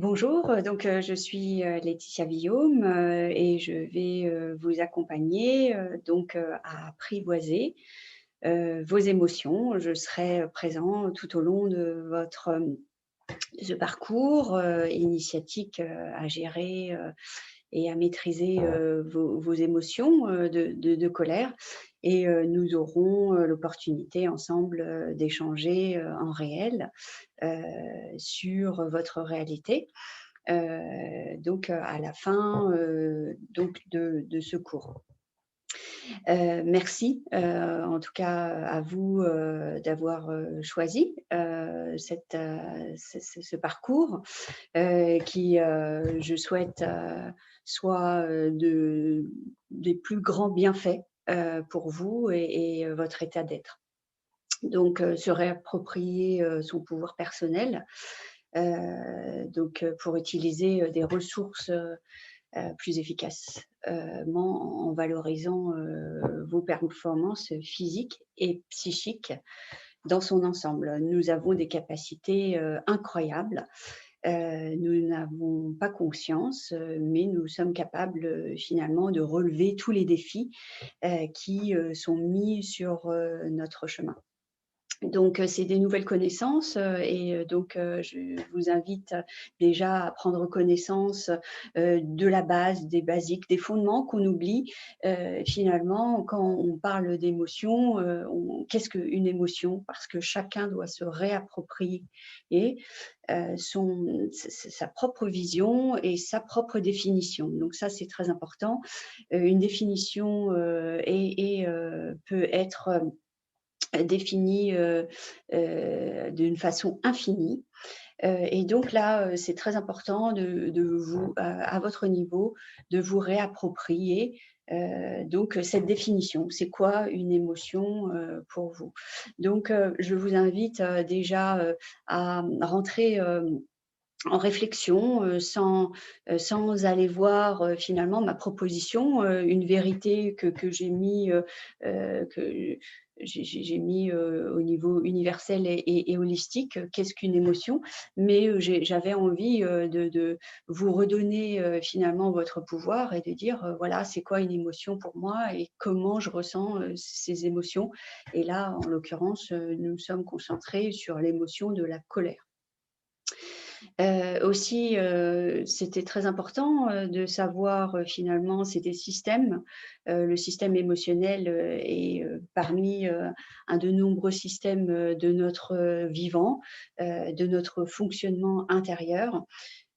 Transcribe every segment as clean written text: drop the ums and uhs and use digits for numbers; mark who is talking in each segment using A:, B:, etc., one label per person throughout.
A: Bonjour, je suis, Laetitia Guillaume, et je vais, vous accompagner, à apprivoiser, vos émotions. Je serai, présent tout au long de votre, ce parcours, initiatique, à gérer, et à maîtriser, vos émotions, de colère et nous aurons, l'opportunité ensemble, d'échanger, en réel, heu, sur votre réalité. À la fin, de ce cours. Merci, en tout cas à vous, d'avoir, choisi, ce parcours, qui, je souhaite, soit, des plus grands bienfaits, pour vous et votre état d'être. Se réapproprier, son pouvoir personnel, pour utiliser, des ressources, plus efficacement en valorisant, vos performances physiques et psychiques dans son ensemble. Nous avons des capacités, incroyables. Nous n'avons pas conscience, mais nous sommes capables, finalement de relever tous les défis, qui, sont mis sur, notre chemin. C'est des nouvelles connaissances, je vous invite déjà à prendre connaissance, de la base, des basiques, des fondements qu'on oublie. Finalement, quand on parle d'émotion, on qu'est-ce qu'une émotion? Parce que chacun doit se réapproprier sa propre vision et sa propre définition. Donc ça, c'est très important. Une définition, peut être, définie, d'une façon infinie. C'est très important de vous, à votre niveau, de vous réapproprier, cette définition. C'est quoi une émotion, pour vous? Je vous invite, déjà, à rentrer, en réflexion, sans aller voir, finalement ma proposition, une vérité que j'ai mis, que j'ai mis, au niveau universel et holistique. Qu'est-ce qu'une émotion? Mais, j'avais envie, de vous redonner, finalement votre pouvoir et de dire, voilà, c'est quoi une émotion pour moi et comment je ressens, ces émotions. Et là, en l'occurrence, nous sommes concentrés sur l'émotion de la colère. Aussi, c'était très important, de savoir, finalement c'est des systèmes. Le système émotionnel, est, parmi, un de nombreux systèmes, de notre, vivant, de notre fonctionnement intérieur.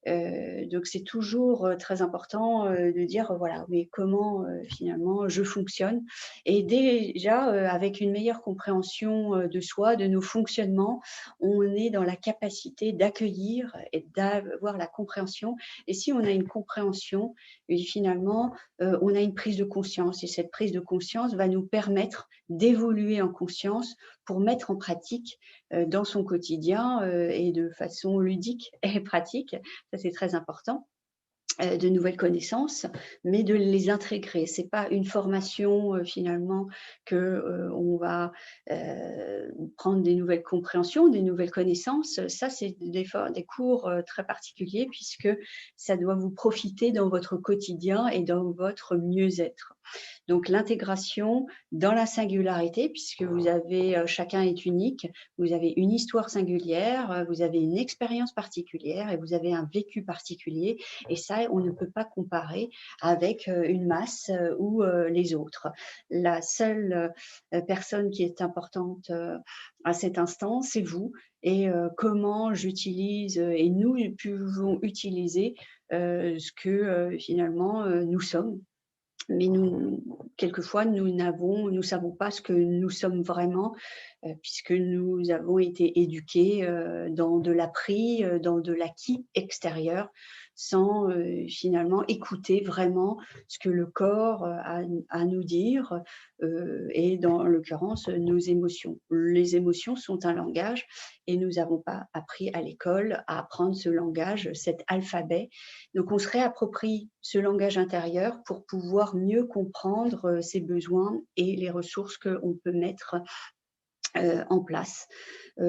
A: C'est toujours, très important, de dire, voilà, mais comment, finalement je fonctionne? Et déjà, avec une meilleure compréhension, de soi, de nos fonctionnements, on est dans la capacité d'accueillir et d'avoir la compréhension. Et si on a une compréhension et finalement, on a une prise de conscience et cette prise de conscience va nous permettre d'évoluer en conscience pour mettre en pratique, dans son quotidien, et de façon ludique et pratique, ça c'est très important, de nouvelles connaissances, mais de les intégrer. C'est pas une formation, finalement que, on va, prendre des nouvelles compréhensions, des nouvelles connaissances. Ça, c'est des cours, très particuliers puisque ça doit vous profiter dans votre quotidien et dans votre mieux-être. Donc l'intégration dans la singularité puisque vous avez, chacun est unique, vous avez une histoire singulière, vous avez une expérience particulière et vous avez un vécu particulier et ça, on ne peut pas comparer avec, une masse, ou, les autres. La seule, personne qui est importante, à cet instant, c'est vous et comment j'utilise, et nous pouvons utiliser, ce que, finalement, nous sommes. Mais quelquefois, nous savons pas ce que nous sommes vraiment, puisque nous avons été éduqués, dans de l'appris, dans de l'acquis extérieur, sans, finalement écouter vraiment ce que le corps, a à nous dire, et dans l'occurrence, nos émotions. Les émotions sont un langage et nous n'avons pas appris à l'école à apprendre ce langage, cet alphabet. Donc on se réapproprie ce langage intérieur pour pouvoir mieux comprendre, ses besoins et les ressources qu'on peut mettre en place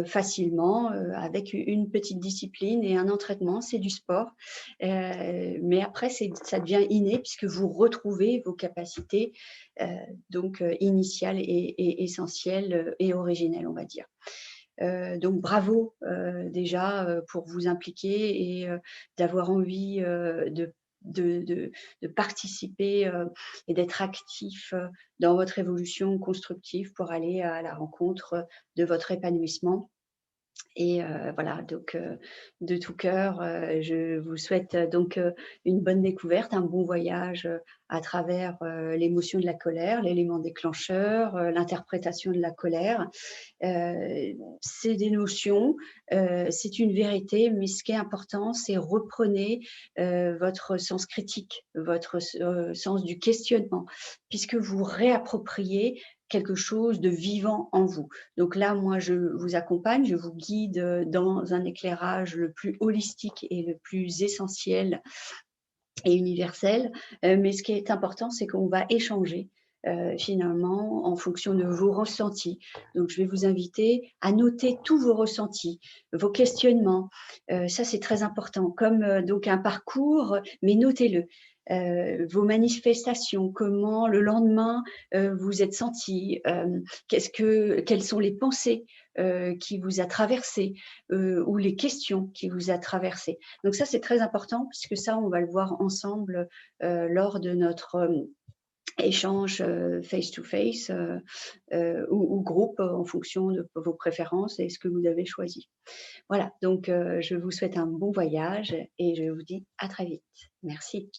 A: facilement avec une petite discipline et un entraînement, c'est du sport. Mais après ça devient inné puisque vous retrouvez vos capacités, donc initiales et essentielles, et originelles, on va dire. Donc bravo, déjà, pour vous impliquer et d'avoir envie, de participer, et d'être actif, dans votre évolution constructive pour aller à la rencontre, de votre épanouissement. Et voilà, donc de tout cœur, je vous souhaite donc une bonne découverte, un bon voyage, à travers, l'émotion de la colère, l'élément déclencheur, l'interprétation de la colère. C'est des notions, c'est une vérité, mais ce qui est important, c'est reprenez, votre sens critique, votre sens du questionnement, puisque vous réappropriez quelque chose de vivant en vous. Donc là, moi, je vous accompagne, je vous guide, dans un éclairage le plus holistique et le plus essentiel et universel. Mais ce qui est important, c'est qu'on va échanger, finalement en fonction de vos ressentis. Donc je vais vous inviter à noter tous vos ressentis, vos questionnements. Ça, c'est très important, comme, donc un parcours, mais notez-le. Vos manifestations, comment le lendemain, vous êtes senti, quelles sont les pensées, qui vous a traversées, ou les questions qui vous a traversées. Donc ça, c'est très important puisque ça, on va le voir ensemble, lors de notre, échange, face to face, ou groupe, en fonction de vos préférences et ce que vous avez choisi. Voilà, donc je vous souhaite un bon voyage et je vous dis à très vite. Merci.